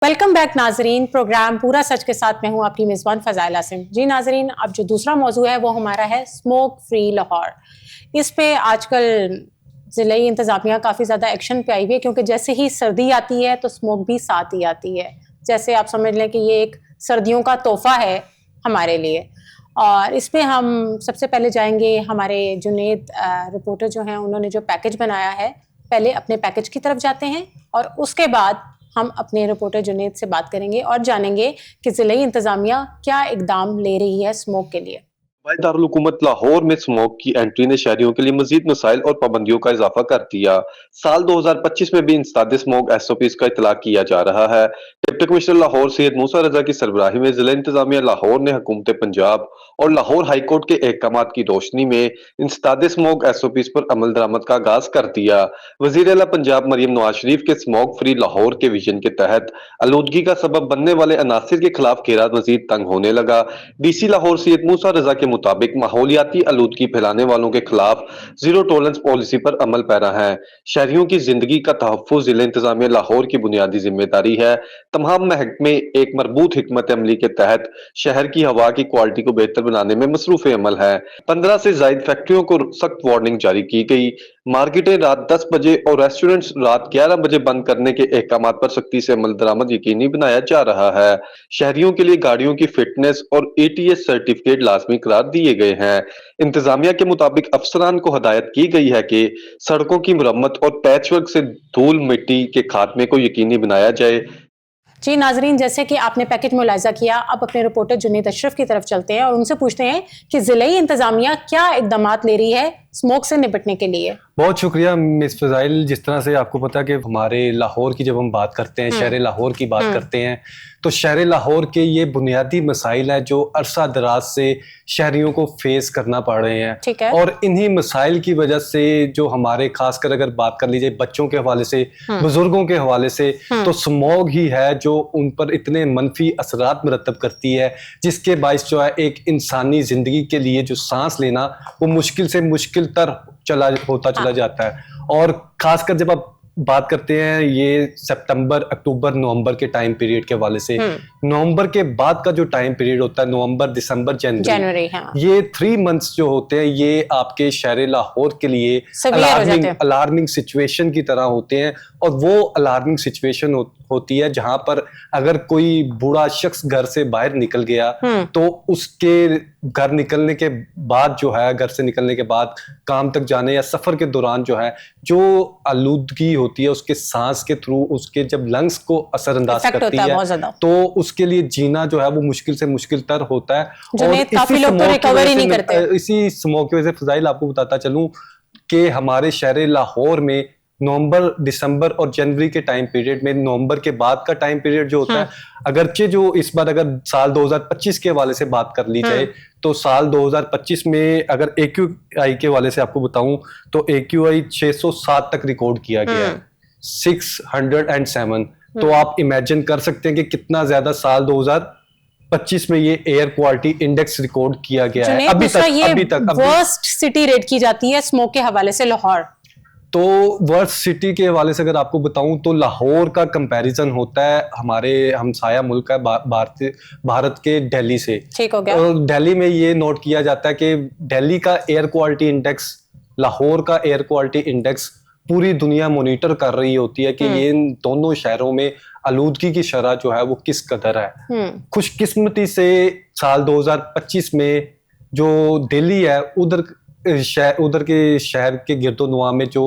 Welcome back नाजरीन। Programme पूरा सच के साथ मैं हूं आपकी मेज़बान फ़ज़ाइल आसिम। जी नाजरीन, अब जो दूसरा मौजू है वो हमारा है स्मोक फ्री लाहौर। इस पे आजकल ज़िले इंतज़ामिया काफ़ी ज़्यादा एक्शन पे आई हुई है, क्योंकि जैसे ही सर्दी आती है तो स्मोक भी साथ ही आती है। जैसे आप समझ लें कि ये एक सर्दियों का तोहफ़ा है हमारे लिए। और इस पे हम सबसे पहले जाएंगे, हमारे जुनेद रिपोर्टर जो हैं उन्होंने जो पैकेज बनाया है, पहले अपने पैकेज की तरफ जाते हैं और उसके बाद हम अपने रिपोर्टर जुनेद से बात करेंगे और जानेंगे कि ज़िले इंतज़ामिया क्या इकदाम ले रही है स्मोक के लिए। दारुल हुकूमत लाहौर में स्मोक की एंट्री ने शहरियों के लिए मजीद मसाइल और पाबंदियों का इजाफा कर दिया। साल 2025 में भी इंसदाद स्मोक SOPs का इतलाक किया जा रहा है। डिप्टी कमिश्नर लाहौर सैयद मूसा रजा की सरबराही में जिला इंतजामिया लाहौर ने हुकूमत पंजाब और लाहौर हाई कोर्ट के अहकाम की रोशनी में इंसदाद स्मोक SOPs पर अमल दरामद का आगाज कर दिया। वजीर आला पंजाब मरियम नवाज शरीफ के स्मोक फ्री लाहौर के विजन के तहत आलूदगी का सबब बनने वाले अनासिर के खिलाफ घेरा मजीद तंग होने लगा। DC लाहौर सैयद मूसा रजा के मुताबिक माहौलियाती आलूदगी फैलाने वालों के खिलाफ जीरो टॉलरेंस पॉलिसी पर अमल पैरा है। शहरियों की जिंदगी का तहफ्फुज जिला इंतजामिया लाहौर की बुनियादी जिम्मेदारी है। तमाम महकमे एक मरबूत हिकमत अमली के तहत शहर की हवा की क्वालिटी को बेहतर बनाने में मसरूफ अमल है। 15 से जायद फैक्ट्रियों को सख्त वार्निंग जारी की गई। मार्केटें रात 10 बजे और रेस्टोरेंट्स रात 11 बजे बंद करने के अहकाम पर सख्ती से अमल दरामद यकीनी बनाया जा रहा है। शहरियों के लिए गाड़ियों की फिटनेस और ATS सर्टिफिकेट लाजमी करार दिए गए हैं। इंतजामिया के मुताबिक अफसरान को हदायत की गई है कि सड़कों की मरम्मत और पैचवर्क से धूल मिट्टी के खात्मे को यकीनी बनाया जाए। जी नाजरीन, जैसे कि आपने पैकेज मुलायजा किया, अब अपने रिपोर्टर जुनेद अशरफ की तरफ चलते हैं और उनसे पूछते हैं कि ज़िले इंतजामिया क्या इकदाम ले रही है स्मोक से निपटने के लिए। बहुत शुक्रिया मिस फ़ज़ाइल। जिस तरह से आपको पता है कि हमारे लाहौर की जब हम बात करते हैं, शहर लाहौर की बात करते हैं, तो शहर लाहौर के ये बुनियादी मसाइल हैं जो अरसा दराज से शहरियों को फेस करना पड़ रहे हैं। ठीक है। और इन्हीं मसाइल की वजह से जो हमारे खासकर अगर बात कर लीजिए बच्चों के हवाले से, बुजुर्गों के हवाले से, तो स्मोग ही है जो उन पर इतने मनफी असरात मरतब करती है, जिसके बाइस जो है एक इंसानी जिंदगी के लिए जो सांस लेना वो मुश्किल से मुश्किल तर होता चला जाता है। और खासकर जब आप बात करते हैं ये सितंबर, अक्टूबर, नवंबर के टाइम पीरियड के हवाले से, नवंबर के बाद का जो टाइम पीरियड होता है, नवंबर, दिसंबर, जनवरी, हाँ। ये 3 मंथ्स जो होते हैं ये आपके शहर लाहौर के लिए अलार्मिंग सिचुएशन की तरह होते हैं। और वो अलार्मिंग सिचुएशन होती है जहां पर अगर कोई बूढ़ा शख्स घर से बाहर निकल गया तो उसके घर निकलने के बाद जो है, घर से निकलने के बाद काम तक जाने या सफर के दौरान जो है, जो आलूदगी होती है उसके सांस के थ्रू उसके जब लंग्स को असरअंदाज करती है तो उसके लिए जीना जो है वो मुश्किल से मुश्किल तर होता है। और काफी लोग तो रिकवर ही नहीं करते। इसी स्मोक की वजह से फ़ज़ाइल आपको बताता चलूं कि हमारे शहर लाहौर में नवंबर, दिसंबर और जनवरी के टाइम पीरियड में, नवंबर के बाद का टाइम पीरियड जो होता है, अगरचे जो इस बार अगर साल 2025 के हवाले से बात कर ली जाए तो साल 2025 में अगर AQI के हवाले से आपको बताऊं तो AQI 607 तक रिकॉर्ड किया गया है, 607। तो आप इमेजिन कर सकते हैं कि कितना ज्यादा साल 2025 में ये एयर क्वालिटी इंडेक्स रिकॉर्ड किया गया है। अभी तक वर्स्ट सिटी रेट की जाती है स्मोक के हवाले से लाहौर। तो वर्स्ट सिटी के हवाले से अगर आपको बताऊं तो लाहौर का कंपैरिजन होता है हमारे हमसाया मुल्क है भारत के दिल्ली से। ठीक हो गया। और दिल्ली में ये नोट किया जाता है कि दिल्ली का एयर क्वालिटी इंडेक्स, लाहौर का एयर क्वालिटी इंडेक्स पूरी दुनिया मॉनिटर कर रही होती है कि ये इन दोनों शहरों में आलूदगी की शरह जो है वो किस कदर है। खुशकिस्मती से साल 2025 में जो दिल्ली है उधर के शहर के गिरदोनुमा में जो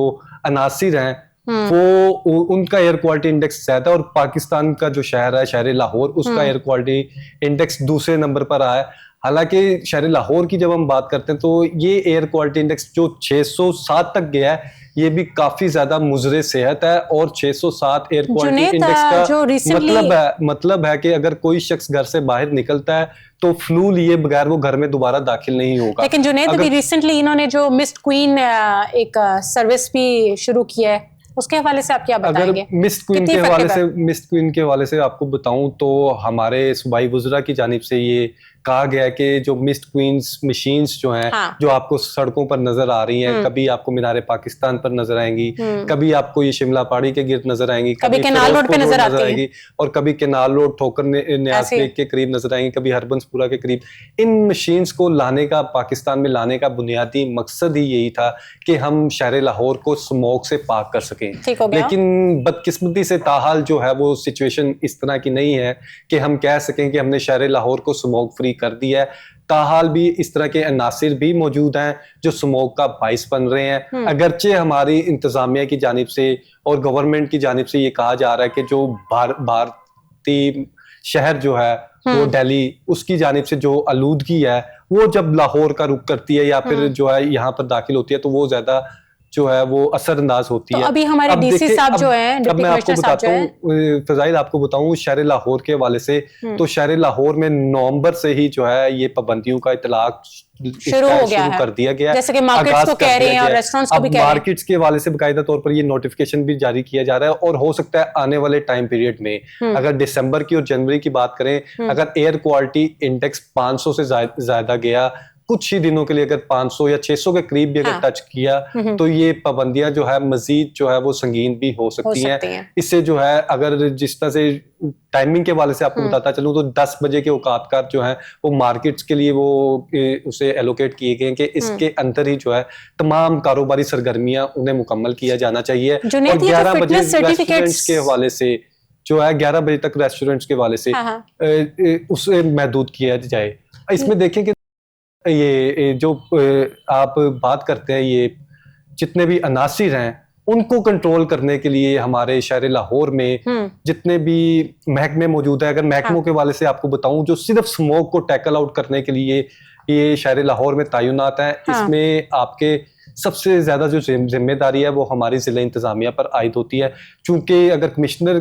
अनासिर हैं वो उनका एयर क्वालिटी इंडेक्स ज्यादा, और पाकिस्तान का जो शहर है शहर लाहौर, उसका एयर क्वालिटी इंडेक्स दूसरे नंबर पर आया है। हालांकि शहर लाहौर की जब हम बात करते हैं तो ये एयर क्वालिटी इंडेक्स जो 607 तक गया है ये भी काफी ज्यादा मुजरे सेहत है। और 607 एयर क्वालिटी इंडेक्स का मतलब है कि अगर कोई शख्स घर से बाहर निकलता है तो फ्लू लिए बगैर वो घर में दोबारा दाखिल नहीं होगा। लेकिन जुनेद, अभी रिसेंटली इन्होंने जो मिस्ट क्वीन एक सर्विस भी शुरू किया है, उसके हवाले से आप क्या बताएंगे? अगर मिस्ट क्वीन के हवाले से आपको बताऊं तो हमारे सूबाई वज़रा की जानिब से ये कहा गया है कि जो मिस्ट क्वींस मशीन्स जो हैं, हाँ। जो आपको सड़कों पर नजर आ रही हैं, कभी आपको मीनार पाकिस्तान पर नजर आएंगी, कभी आपको ये शिमला पहाड़ी के गिर्द नजर आएंगी, कभी केनाल रोड पे नजर आती आएंगी, और कभी केनाल रोड ठोकर न्याज लेक के करीब नजर आएंगी, कभी हरबंसपुरा के करीब। इन मशीन्स को लाने का, पाकिस्तान में लाने का बुनियादी मकसद ही यही था कि हम शहर लाहौर को स्मोक से पाक कर सकें। लेकिन बदकिस्मती से ताहाल जो है वो सिचुएशन इस तरह की नहीं है कि हम कह सकें कि हमने शहर लाहौर को स्मोक फ्री कर दिया है। ताहाल भी इस तरह के अनासिर भी मौजूद हैं जो स्मोक का बाइस बन रहे हैं। अगरचे हमारी इंतजामिया की जानिब से और गवर्नमेंट की जानिब से ये कहा जा रहा है कि जो भारतीय शहर जो है वो दिल्ली, उसकी जानिब से जो आलूदगी है वो जब लाहौर का रुख करती है या फिर जो है यहाँ पर दाखिल होती है तो वो ज्यादा जो है वो असरअंदाज होती है। अभी हमारे डीसी साहब जो हैं, अब मैं आपको बताता हूँ फजाइल, आपको बताऊँ शहर लाहौर के हवाले से, तो शहर लाहौर में नवंबर से ही जो है ये पाबंदियों का इतलाक शुरू हो गया है, कर दिया गया है। जैसे कि मार्केट्स को कह रहे हैं और रेस्टोरेंट्स को भी कह रहे हैं। मार्केट्स के हवाले से बाकायदा तौर पर ये नोटिफिकेशन भी जारी किया जा रहा है और हो सकता है आने वाले टाइम पीरियड में अगर दिसंबर की और जनवरी की बात करें, अगर एयर क्वालिटी इंडेक्स 500 से ज्यादा गया, कुछ ही दिनों के लिए अगर 500 या 600 के करीब भी अगर टच किया तो ये पाबंदियां जो है मजीद जो है वो संगीन भी हो सकती हैं। इससे जो है अगर जिस तरह से टाइमिंग के वाले से आपको बताता चलूं तो 10 बजे के औकात जो है वो मार्केट्स के लिए वो उसे एलोकेट किए गए कि इसके अंदर ही जो है तमाम कारोबारी सरगर्मियां उन्हें मुकम्मल किया जाना चाहिए। और 11 बजे रेस्टोरेंट्स के हवाले से जो है 11 बजे तक रेस्टोरेंट्स के हवाले से उसे महदूद किया जाए। इसमें देखें कि ये जो आप बात करते हैं, ये जितने भी अनासिर हैं उनको कंट्रोल करने के लिए हमारे शहर लाहौर में जितने भी महकमे मौजूद है, अगर महकमों के वाले से आपको बताऊं जो सिर्फ स्मोक को टैकल आउट करने के लिए ये शहर लाहौर में तैनात है, इसमें आपके सबसे ज्यादा जो जिम्मेदारी है वो हमारी जिला इंतजामिया पर आयद होती है। चूंकि अगर कमिश्नर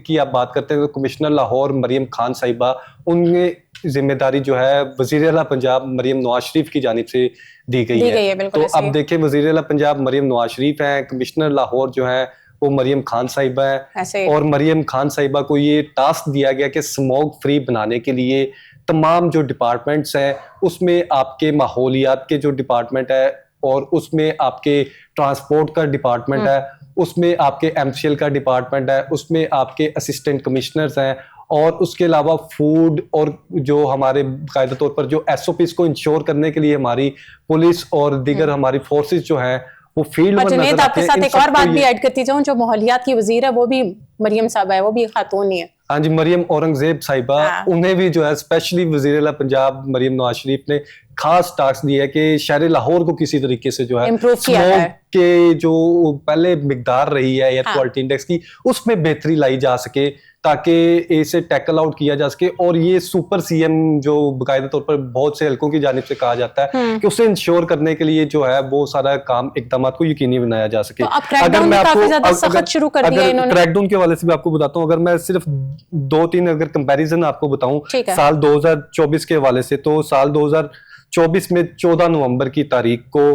की आप बात करते हैं तो कमिश्नर लाहौर मरियम खान साहिबा, उनमें जिम्मेदारी जो है वजीर आला पंजाब मरियम नवाज शरीफ की जानिब से दी गई है। तो अब देखें वजीर आला पंजाब मरियम नवाज शरीफ हैं, कमिश्नर लाहौर जो है वो मरियम खान साहिबा है और मरियम खान साहिबा को ये टास्क दिया गया कि स्मोक फ्री बनाने के लिए तमाम जो डिपार्टमेंट्स हैं उसमें आपके माहौलियात के जो डिपार्टमेंट है और उसमें आपके ट्रांसपोर्ट का डिपार्टमेंट है, उसमें आपके एमसीएल का डिपार्टमेंट है, उसमें आपके असिस्टेंट कमिश्नर्स हैं और उसके अलावा फूड और जो हमारे कायदा तौर पर जो एसओपीज को इंश्योर करने के लिए हमारी पुलिस और दीगर हमारी फोर्सेस जो हैं वो फील्ड में नजर आपके साथ एक और बात भी ऐड करती जाऊं, जो माहौलियात की वजीर है वो भी मरियम साहिबा है, वो भी खातून ही है। हाँ जी, मरियम औरंगजेब साहिबा, उन्हें भी जो है स्पेशली वजीर आला पंजाब मरियम नवाज शरीफ ने खास टास्क दिया है कि शहर लाहौर को किसी तरीके से जो है स्मोक के जो पहले मिकदार रही है एयर क्वालिटी इंडेक्स की उसमें बेहतरी लाई जा सके ताकि इसे टैकल आउट किया जा सके। और ये सुपर सीएम जो बाकायदा तौर पर बहुत से हलकों की जानिब से कहा जाता है कि उसे इंश्योर करने के लिए जो है वो सारा काम इकदाम को यकीनी बनाया जा सके। अगर मैं आपको क्रैकडाउन के हवाले से भी आपको बताता हूँ, अगर मैं सिर्फ 2-3 अगर कंपैरिजन आपको बताऊं साल 2024 के हवाले से, तो साल 2024 में 14 नवंबर की तारीख को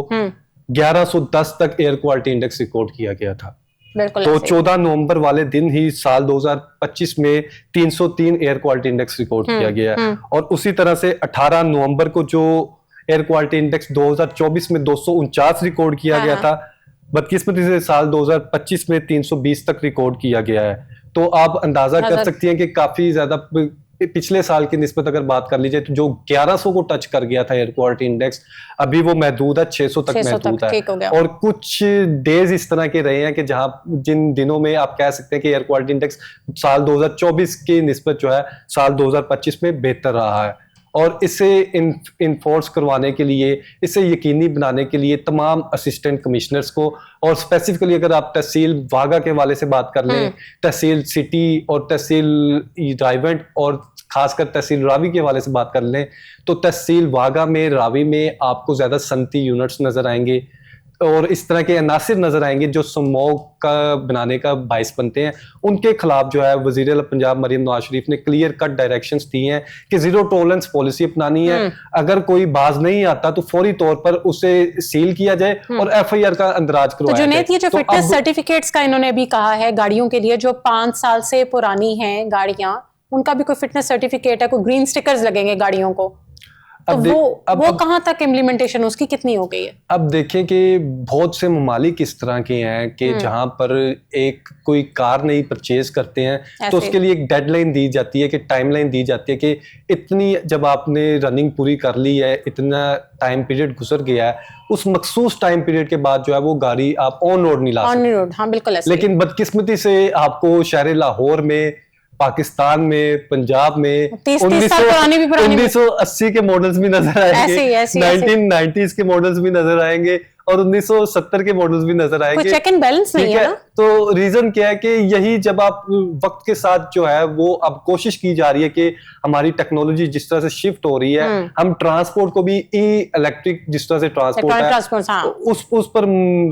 1110 तक एयर क्वालिटी इंडेक्स रिकॉर्ड किया गया था। तो 14 नवंबर वाले दिन ही साल 2025 में 303 एयर क्वालिटी इंडेक्स रिकॉर्ड किया गया है और उसी तरह से 18 नवंबर को जो एयर क्वालिटी इंडेक्स 2024 में 249 रिकॉर्ड किया गया था, बदकिस्मती से साल 2025 में 320 तक रिकॉर्ड किया गया है। तो आप अंदाजा कर सकती हैं कि काफी ज्यादा पिछले साल की निस्बत अगर बात कर लीजिए तो जो 1100 को टच कर गया था एयर क्वालिटी इंडेक्स, अभी वो महदूद है 600 तक महदूद है। और कुछ डेज इस तरह के रहे हैं कि जहां जिन दिनों में आप कह सकते हैं कि एयर क्वालिटी इंडेक्स साल 2024 की निस्बत जो है साल 2025 में बेहतर रहा है। और इसे इन्फोर्स करवाने के लिए, इसे यकीनी बनाने के लिए तमाम असिस्टेंट कमिश्नर्स को और स्पेसिफिकली अगर आप तहसील वागा के वाले से बात कर लें, तहसील सिटी और तहसील रायवंड और खासकर तहसील रावी के हवाले से बात कर लें तो तहसील वागा में, रावी में आपको ज्यादा सनती यूनिट्स नजर आएंगे और इस तरह के अनासिर नजर आएंगे जो स्मोक का बनाने का बाइस बनते हैं। उनके खिलाफ जो है वजीर आला पंजाब मरियम नवाज शरीफ ने क्लियर कट डायरेक्शंस दी हैं कि जीरो टॉलरेंस पॉलिसी अपनानी है। अगर कोई बाज नहीं आता तो फौरी तौर पर उसे सील किया जाए और एफआईआर का अंदराज करवाया जाए। जुनैद, ये जो फिटनेस सर्टिफिकेट्स का इन्होंने भी कहा है गाड़ियों के लिए जो 5 साल से पुरानी हैं गाड़ियां, उनका भी कोई फिटनेस सर्टिफिकेट है, कोई ग्रीन स्टिकर्स लगेंगे गाड़ियों को, तो वो कहाँ तक इम्प्लीमेंटेशन उसकी कितनी हो गई है? अब देखें कि बहुत से ममालिक इस तरह के हैं कि जहां पर एक कोई कार नहीं परचेज करते हैं तो उसके लिए एक डेडलाइन दी जाती है, कि टाइमलाइन दी जाती है कि इतनी जब आपने रनिंग पूरी कर ली है, इतना टाइम पीरियड गुजर गया है, उस मखसूस टाइम पीरियड के बाद जो है वो गाड़ी आप ऑन रोड नहीं ला सकते। ऑन रोड, हाँ बिल्कुल ऐसे। लेकिन बदकिस्मती से आपको शहर लाहौर में, पाकिस्तान में, पंजाब में 1980 के मॉडल्स भी नजर आएंगे, 1990s के मॉडल्स भी नजर आएंगे और 1970 के मॉडल्स भी नजर आएंगे। चेक एंड बैलेंस नहीं है ना? तो रीजन क्या है कि यही जब आप वक्त के साथ जो है वो अब कोशिश की जा रही है कि हमारी टेक्नोलॉजी जिस तरह से शिफ्ट हो रही है, हम ट्रांसपोर्ट को भी इलेक्ट्रिक जिस तरह से ट्रांसपोर्ट है हाँ। उस पर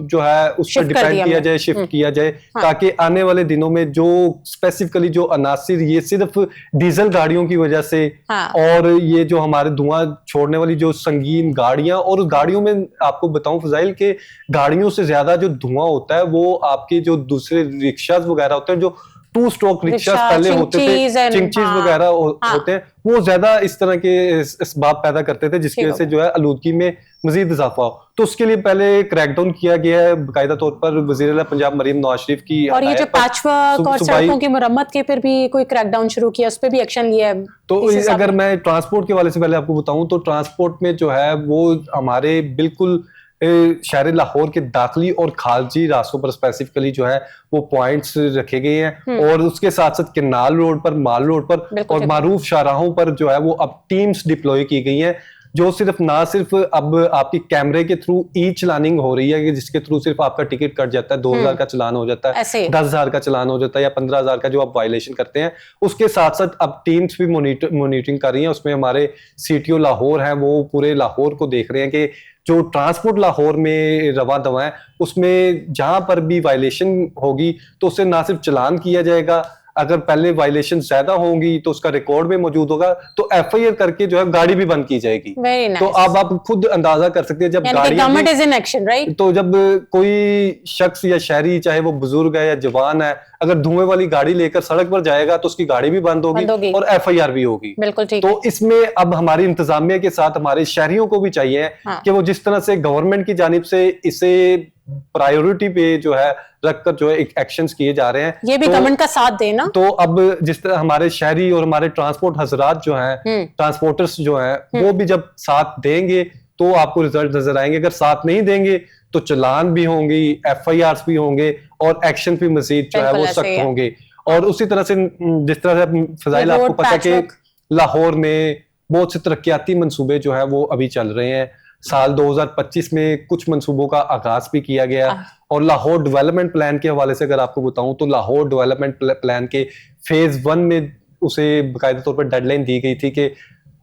जो है उस पर डिपेंड किया जाए, शिफ्ट किया जाए, ताकि आने वाले दिनों में जो स्पेसिफिकली जो अनासिर ये सिर्फ डीजल गाड़ियों की वजह से और ये जो हमारे धुआं छोड़ने वाली जो संगीन गाड़ियां, और उस गाड़ियों में आपको बताऊं फजाइल के गाड़ियों से ज्यादा जो धुआं होता है वो आपके जो दूसरे रिक्शास वगैरह होते हैं, जो 2 स्ट्रोक रिक्शास पहले होते थे, चिंचीज वगैरह होते हैं, वो ज्यादा इस तरह के असबाब पैदा करते थे जिसकी वजह से जो है आलूदगी में मजीद इजाफा हो। तो उसके लिए पहले क्रैकडाउन किया गया है बाकायदा तौर पर, वज़ीर-ए-आला पंजाब मरीम नवाज शरीफ की, और ये जो पैचवर्क और सड़कों की मरम्मत के पर भी कोई क्रैकडाउन शुरू किया, उस पर भी एक्शन लिया है। तो अगर मैं ट्रांसपोर्ट के वाले से पहले आपको बताऊं तो ट्रांसपोर्ट में जो है वो हमारे बिल्कुल शहर लाहौर के दाखिली और खारजी रास्तों पर स्पेसिफिकली जो है वो पॉइंट्स रखे गए हैं, और उसके साथ साथ किनाल रोड पर, माल रोड पर और मारूफ शाहराहों पर जो है वो अब टीम्स डिप्लॉय की गई हैं, जो ना सिर्फ अब आपकी कैमरे के थ्रू ई चलानिंग हो रही है कि जिसके थ्रू सिर्फ आपका टिकट कट जाता है, 2000 का चलान हो जाता है, 10,000 का चलान हो जाता है या 15,000 का जो आप वायलेशन करते हैं, उसके साथ साथ अब टीम्स भी मॉनिटरिंग कर रही हैं। उसमें हमारे सीटीओ लाहौर हैं, वो पूरे लाहौर को देख रहे हैं कि जो ट्रांसपोर्ट लाहौर में रवा दवा है उसमें जहां पर भी वायलेशन होगी तो उससे ना सिर्फ चलान किया जाएगा, अगर पहले वायलेशन ज्यादा होंगी तो उसका रिकॉर्ड में मौजूद होगा, तो एफआईआर करके जो है गाड़ी भी बंद की जाएगी। तो अब आप खुद अंदाजा कर सकते हैं जब गाड़ी government is in action, right? तो जब कोई शख्स या शहरी, चाहे वो बुजुर्ग है या जवान है, अगर धुएं वाली गाड़ी लेकर सड़क पर जाएगा तो उसकी गाड़ी भी बंद होगी और एफआईआर भी होगी। बिल्कुल ठीक। तो इसमें अब हमारी इंतजामिया के साथ हमारे शहरियों को भी चाहिए कि वो जिस तरह से गवर्नमेंट की जानिब से इसे प्रायोरिटी पे जो है रखकर जो है एक्शंस किए जा रहे हैं, ये भी गवर्नमेंट का साथ देना। तो अब जिस तरह हमारे शहरी और हमारे ट्रांसपोर्ट हजरात जो हैं, ट्रांसपोर्टर्स जो हैं, वो भी जब साथ देंगे तो आपको रिजल्ट नजर आएंगे। अगर साथ नहीं देंगे तो चलान भी होंगे, एफआईआर भी होंगे और एक्शन भी मजीद जो है वो सख्त होंगे। और उसी तरह से जिस तरह से फजाइल आपको पता है कि लाहौर में बहुत से तरक्याती मंसूबे जो है वो अभी चल रहे हैं। साल 2025 में कुछ मंसूबों का आगाज भी किया गया, और लाहौर डेवलपमेंट प्लान के हवाले से अगर आपको बताऊं तो लाहौर डेवलपमेंट प्लान के फेज 1 में उसे बाकायदा तौर पर डेडलाइन दी गई थी कि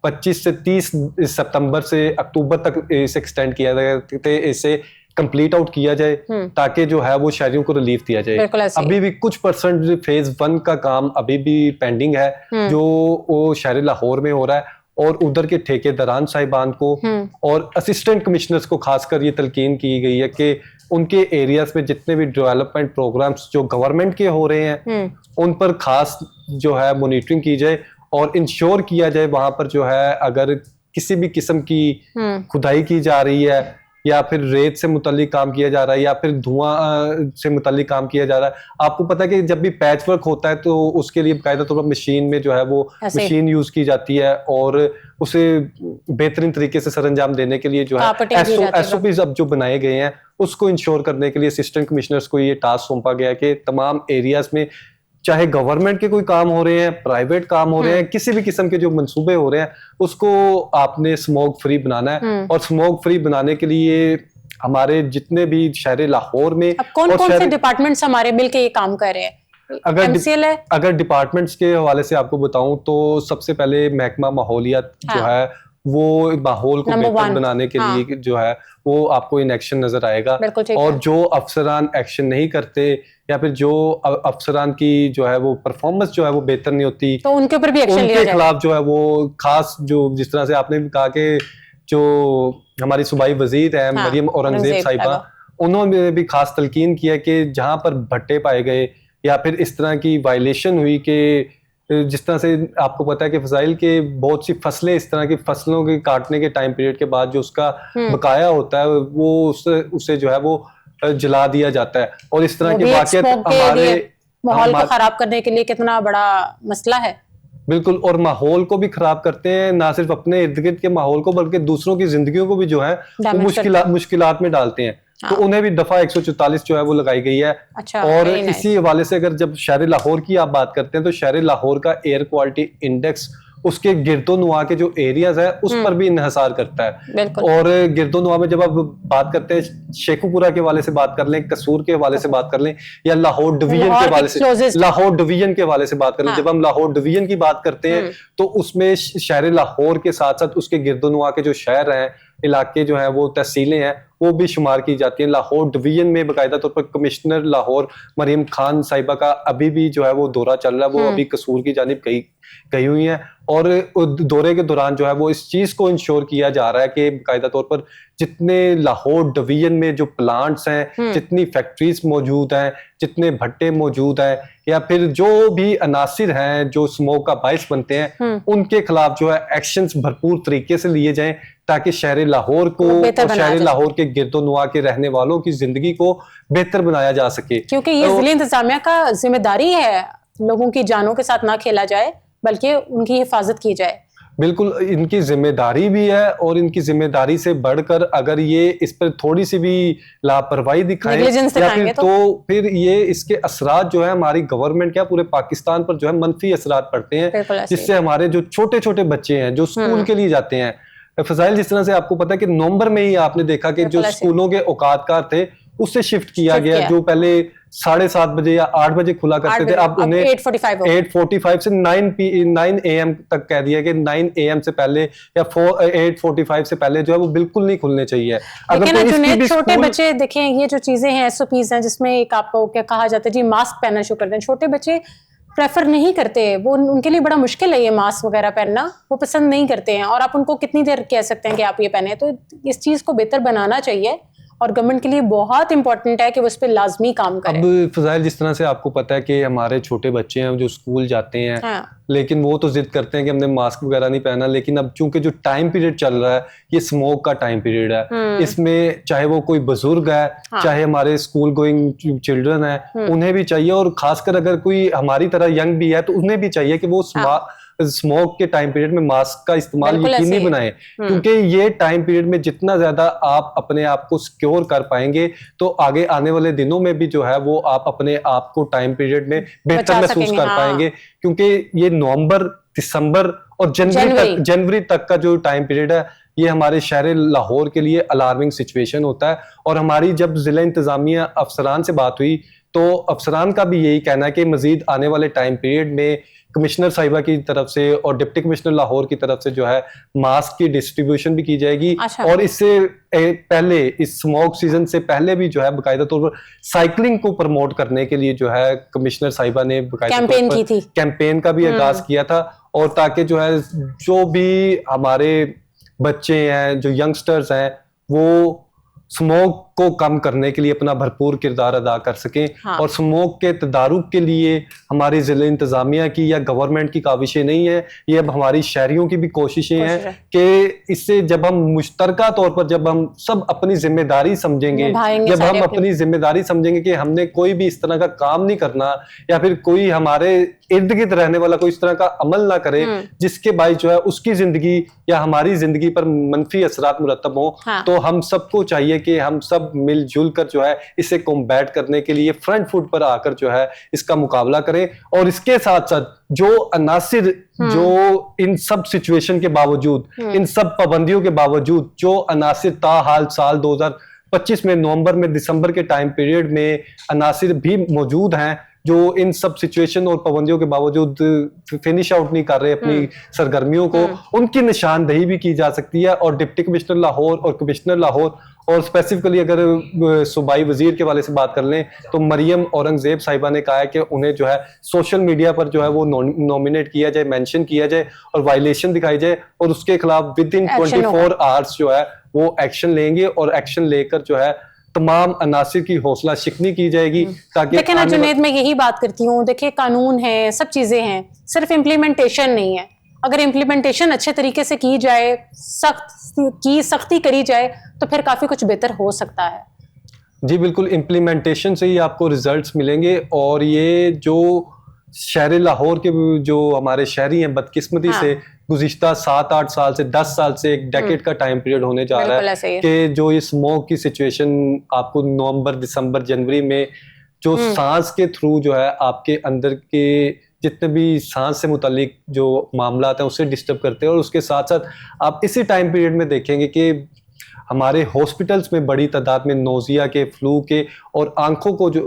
25 से 30 सितंबर से अक्टूबर तक इसे एक्सटेंड किया जाए, इसे कंप्लीट आउट किया जाए ताकि जो है वो शहरियों को रिलीफ दिया जाए। अभी भी कुछ परसेंट फेज 1 का काम अभी भी पेंडिंग है जो वो शहर लाहौर में हो रहा है, और उधर के ठेकेदारान साहिबान को और असिस्टेंट कमिश्नर्स को खासकर ये तलकीन की गई है कि उनके एरियाज में जितने भी डेवलपमेंट प्रोग्राम्स जो गवर्नमेंट के हो रहे हैं उन पर खास जो है मॉनिटरिंग की जाए और इंश्योर किया जाए वहां पर जो है अगर किसी भी किस्म की खुदाई की जा रही है या फिर रेत से मुतल्लिक काम किया जा रहा है या फिर धुआं से मुतल्लिक काम किया जा रहा है। आपको पता है कि जब भी पैच वर्क होता है तो उसके लिए बाकायदा तौर पर मशीन में जो है वो मशीन यूज की जाती है और उसे बेहतरीन तरीके से सरंजाम देने के लिए जो है एसओपीज अब जो बनाए गए हैं उसको इंश्योर करने के लिए असिस्टेंट कमिश्नर्स को ये टास्क सौंपा गया कि तमाम एरियाज में चाहे गवर्नमेंट के कोई काम हो रहे हैं, प्राइवेट काम हो रहे हैं, किसी भी किस्म के जो मंसूबे हो रहे हैं उसको आपने स्मोक फ्री बनाना है। और स्मोक फ्री बनाने के लिए हमारे जितने भी शहर लाहौर में कौन कौन से डिपार्टमेंट्स हमारे मिलके ये काम कर रहे हैं? अगर डिपार्टमेंट्स के हवाले से आपको बताऊं तो सबसे पहले महकमा माहौलियात जो है वो माहौल को बेहतर बनाने के लिए जो है वो आपको इन एक्शन नजर आएगा। और जो अफसरान एक्शन नहीं करते या फिर जो अफसरान की जो है वो परफॉर्मेंस जो है वो बेहतर नहीं होती तो उनके ऊपर भी एक्शन लिया जाएगा। उनके खिलाफ जो है वो खास जो जिस तरह से आपने कहा कि जो हमारी सूबाई वजीर है मरियम औरंगजेब साहिबा, उन्होंने भी खास तलकीन किया कि जहां पर भट्टे पाए गए या फिर इस तरह की वायलेशन हुई कि जिस तरह से आपको पता है कि फजाइल के बहुत सी फसलें, इस तरह की फसलों के काटने के टाइम पीरियड के बाद जो उसका बकाया होता है वो उसे जो है वो जला दिया जाता है, और इस तरह के वाकयात हमारे माहौल को खराब करने के लिए कितना बड़ा मसला है। बिल्कुल, और माहौल को भी खराब करते हैं, ना सिर्फ अपने इर्द गिर्द के माहौल को बल्कि दूसरों की जिंदगियों को भी जो है मुश्किलात में डालते हैं। तो उन्हें भी दफा 144 जो है वो लगाई गई है। अच्छा, और इसी हवाले से अगर जब शहर लाहौर की आप बात करते हैं तो शहर लाहौर का एयर क्वालिटी इंडेक्स उसके गिरदोनुमा के जो एरियाज है उस पर भी इन्हिसार करता है। और गिरदोनुमा में जब आप बात करते हैं, शेखुपुरा के हवाले से बात कर लें, कसूर के हवाले से बात कर लें, या लाहौर डिवीजन के हवाले से, लाहौर डिवीजन के हवाले से बात कर लें, जब हम लाहौर डिवीजन की बात करते हैं तो उसमें शहर लाहौर के साथ साथ उसके गिरदोनुमा के जो शहर हैं, इलाके जो हैं, वो तहसीलें हैं, वो भी शुमार की जाती हैं। लाहौर डिवीजन में बाकायदा तौर पर कमिश्नर लाहौर मरियम खान साहिबा का अभी भी जो है वो दौरा चल रहा है, वो अभी कसूर की जानिब गई हुई हैं, और दौरे के दौरान जो है वो इस चीज को इंश्योर किया जा रहा है कि बाकायदा तौर पर जितने लाहौर डिवीजन में जो प्लांट्स हैं, जितनी फैक्ट्रीज मौजूद हैं, जितने भट्टे मौजूद हैं, या फिर जो भी अनासिर हैं जो स्मोक का बाइस बनते हैं, उनके खिलाफ जो है एक्शंस भरपूर तरीके से लिए जाएं, ताकि शहर लाहौर को और शहर लाहौर के गिरदोनुमा के रहने वालों की जिंदगी को बेहतर बनाया जा सके। क्योंकि ये जिले इंतजामिया का जिम्मेदारी है, लोगों की जानों के साथ ना खेला जाए बल्कि उनकी हिफाजत की जाए। बिल्कुल, इनकी जिम्मेदारी भी है, और इनकी जिम्मेदारी से बढ़कर अगर ये इस पर थोड़ी सी भी लापरवाही दिखाएं या फिर ये इसके असरात जो है हमारी गवर्नमेंट क्या पूरे पाकिस्तान पर जो है मनफी असरात पड़ते हैं, जिससे हमारे जो छोटे छोटे बच्चे हैं जो स्कूल के लिए जाते हैं। फजाइल, जिस तरह से आपको पता है कि नवंबर में ही आपने देखा कि जो स्कूलों के औकातकार थे उससे शिफ्ट किया गया, जो पहले 7:30 बजे या 8 बजे खुला करते थे, अब उन्हें 8:45 से 9 AM तक कह दिया कि 9 AM से पहले या 8:45 से पहले जो है वो बिल्कुल नहीं खुलने चाहिए। अगर छोटे बच्चे देखें, ये जो चीजें हैं, SOPs हैं, जिसमें एक आपको क्या कहा जाता है जी, मास्क पहनना शुरू कर दें, छोटे बच्चे प्रेफर नहीं करते, वो उनके लिए बड़ा मुश्किल है ये मास्क वगैरह पहनना, वो पसंद नहीं करते हैं, और आप उनको कितनी देर कह सकते हैं कि आप ये पहने। तो इस चीज को बेहतर बनाना चाहिए, और गवर्नमेंट के लिए बहुत इंपॉर्टेंट है कि वो इस पे लाजमी काम करे। अब फजाइल, जिस तरह से आपको पता है कि हमारे छोटे बच्चे हैं जो स्कूल जाते हैं, लेकिन वो तो जिद करते हैं कि हमने मास्क वगैरह नहीं पहना, लेकिन अब चूंकि जो टाइम पीरियड चल रहा है ये स्मोक का टाइम पीरियड है, इसमें चाहे वो कोई बुजुर्ग है, चाहे हमारे स्कूल गोइंग चिल्ड्रन है, उन्हें भी चाहिए, और खासकर अगर कोई हमारी तरह यंग भी है तो उन्हें भी चाहिए कि वो स्मोक के टाइम पीरियड में मास्क का इस्तेमाल यकीनी बनाएं, क्योंकि ये टाइम पीरियड में जितना ज्यादा आप अपने आप को सिक्योर कर पाएंगे तो आगे आने वाले दिनों में भी जो है वो आप अपने आप को टाइम पीरियड में बेहतर महसूस कर पाएंगे। क्योंकि ये नवंबर, दिसंबर और जनवरी तक का जो टाइम पीरियड है ये हमारे शहर लाहौर के लिए अलार्मिंग सिचुएशन होता है। और हमारी जब जिला इंतजामिया अफसरान से बात हुई तो अफसरान का भी यही कहना है कि मजीद आने वाले टाइम पीरियड में कमिश्नर साहिबा की तरफ से और डिप्टी कमिश्नर लाहौर की तरफ से जो है मास्क की डिस्ट्रीब्यूशन भी की जाएगी। और इससे पहले, इस स्मोक सीजन से पहले भी जो है बाकायदा तौर पर साइकिलिंग को प्रमोट करने के लिए जो है कमिश्नर साहिबा ने कैंपेन का भी आगाज किया था, और ताकि जो है जो भी हमारे बच्चे हैं, जो यंगस्टर्स हैं, वो स्मोक को कम करने के लिए अपना भरपूर किरदार अदा कर सकें। और स्मोक के तदारुक के लिए हमारी जिले इंतजामिया की या गवर्नमेंट की काविशें नहीं है, ये अब हमारी शहरियों की भी कोशिशें हैं कि इससे जब हम मुश्तरका तौर पर जब हम सब अपनी जिम्मेदारी समझेंगे, जब हम अपनी जिम्मेदारी समझेंगे कि हमने कोई भी इस तरह का काम नहीं करना, या फिर कोई हमारे इर्द गिर्द रहने वाला कोई इस तरह का अमल ना करे जिसके बाई जो है उसकी जिंदगी या हमारी जिंदगी पर मनफी असरात मुरतब हो, तो हम सबको चाहिए कि हम सब मिलजुल कर जो है इसे कॉम्बैट करने के लिए फ्रंट फुट पर आकर जो है इसका मुकाबला करें। और इसके साथ साथ जो अनासिर जो इन सब सिचुएशन के बावजूद, इन सब पाबंदियों के बावजूद जो अनासिर ताहाल साल 2025 में नवंबर में दिसंबर के टाइम पीरियड में अनासिर भी मौजूद हैं जो इन सब सिचुएशन और पाबंदियों के बावजूद फिनिश आउट नहीं कर रहे अपनी सरगर्मियों को, उनकी निशानदेही भी की जा सकती है। और डिप्टी कमिश्नर लाहौर और कमिश्नर लाहौर और स्पेसिफिकली अगर सूबाई वजीर के वाले से बात कर लें तो मरियम औरंगजेब साहिबा ने कहा है कि उन्हें जो है सोशल मीडिया पर जो है वो नॉमिनेट किया जाए, मेंशन किया जाए और वायलेशन दिखाई जाए, और उसके खिलाफ विद इन 24 आवर्स जो है वो एक्शन लेंगे, और एक्शन लेकर जो है तमाम अनासिर की हौसला शिकनी की जाएगी ताकि देखिए ना जुनेद, मैं यही बात करती हूँ, देखिए कानून है, सब चीजें हैं, सिर्फ इम्प्लीमेंटेशन नहीं है। अगर इम्प्लीमेंटेशन अच्छे तरीके से की जाए, सख्ती करी जाए, तो फिर काफी कुछ बेहतर हो सकता है। जी बिल्कुल, इम्प्लीमेंटेशन से ही आपको रिजल्ट्स मिलेंगे। और ये जो शहर लाहौर के जो हमारे शहरी हैं, बदकिस्मती से गुज़िश्ता 7-8 साल से 10 साल से एक डेकेड का टाइम पीरियड होने जा रहा है कि जो ये स्मोक की सिचुएशन आपको नवंबर, दिसंबर, जनवरी में जो सांस के थ्रू जो है आपके अंदर के जितने भी सांस से मुतालिक जो मामला हैं उससे डिस्टर्ब करते हैं। और उसके साथ साथ आप इसी टाइम पीरियड में देखेंगे कि हमारे हॉस्पिटल्स में बड़ी तादाद में नोजिया के, फ्लू के और आंखों को जो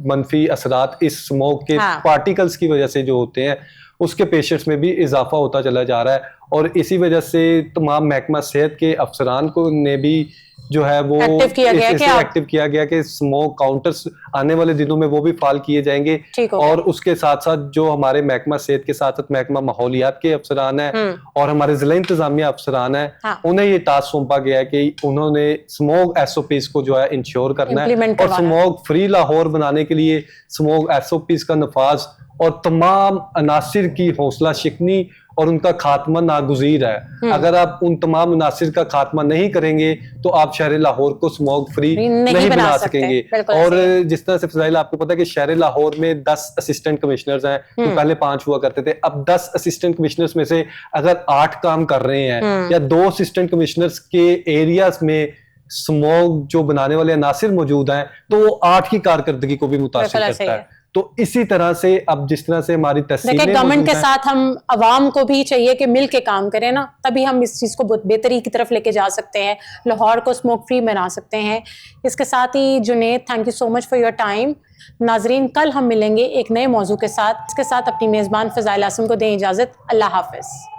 मनफी असरात इस स्मोक के पार्टिकल्स की वजह से जो होते हैं उसके पेशेंट्स में भी इजाफा होता चला जा रहा है। और इसी वजह से तमाम महकमा सेहत के अफसरान को ने भी जो है वो एक्टिव किया गया कि स्मोक काउंटर्स आने वाले दिनों में वो भी फाल किए जाएंगे। और उसके साथ साथ जो हमारे महकमा सेहत के साथ साथ महकमा माहौलियात के अफसरान हैं और हमारे जिला इंतजामिया अफसरान हैं, उन्हें ये टास्क सौंपा गया है कि उन्होंने स्मोक SOPs को जो है इंश्योर करना है और स्मोक फ्री लाहौर बनाने के लिए स्मोक SOPs का नफाज और तमाम अनासिर की हौसला शिकनी और उनका खात्मा नागुज़ीर है। अगर आप उन तमाम अनासिर का खात्मा नहीं करेंगे तो आप शहर लाहौर को स्मोक फ्री नहीं बना सकेंगे। और जिस तरह से फजाइल आपको पता है कि शहर लाहौर में 10 असिस्टेंट कमिश्नर्स हैं, तो पहले 5 हुआ करते थे। अब 10 असिस्टेंट कमिश्नर्स में से अगर 8 काम कर रहे हैं या 2 असिस्टेंट कमिश्नर्स के एरियाज में स्मोक जो बनाने वाले अनासिर मौजूद हैं तो वो 8 की कारकर्दगी को भी मुतासिर करता है। तो इसी तरह से अब जिस तरह से हमारी तहसीलें गवर्नमेंट के साथ हम अवाम को भी चाहिए कि मिल के काम करें ना, तभी हम इस चीज़ को बेहतरी की तरफ लेके जा सकते हैं, लाहौर को स्मोक फ्री बना सकते हैं। इसके साथ ही Junaid, thank you so much for your time. नाजरीन, कल हम मिलेंगे एक नए मौजू के साथ। इसके साथ अपनी मेज़बान फ़ज़ाइल आसिम को दें इजाज़त। अल्लाह हाफ़िज़।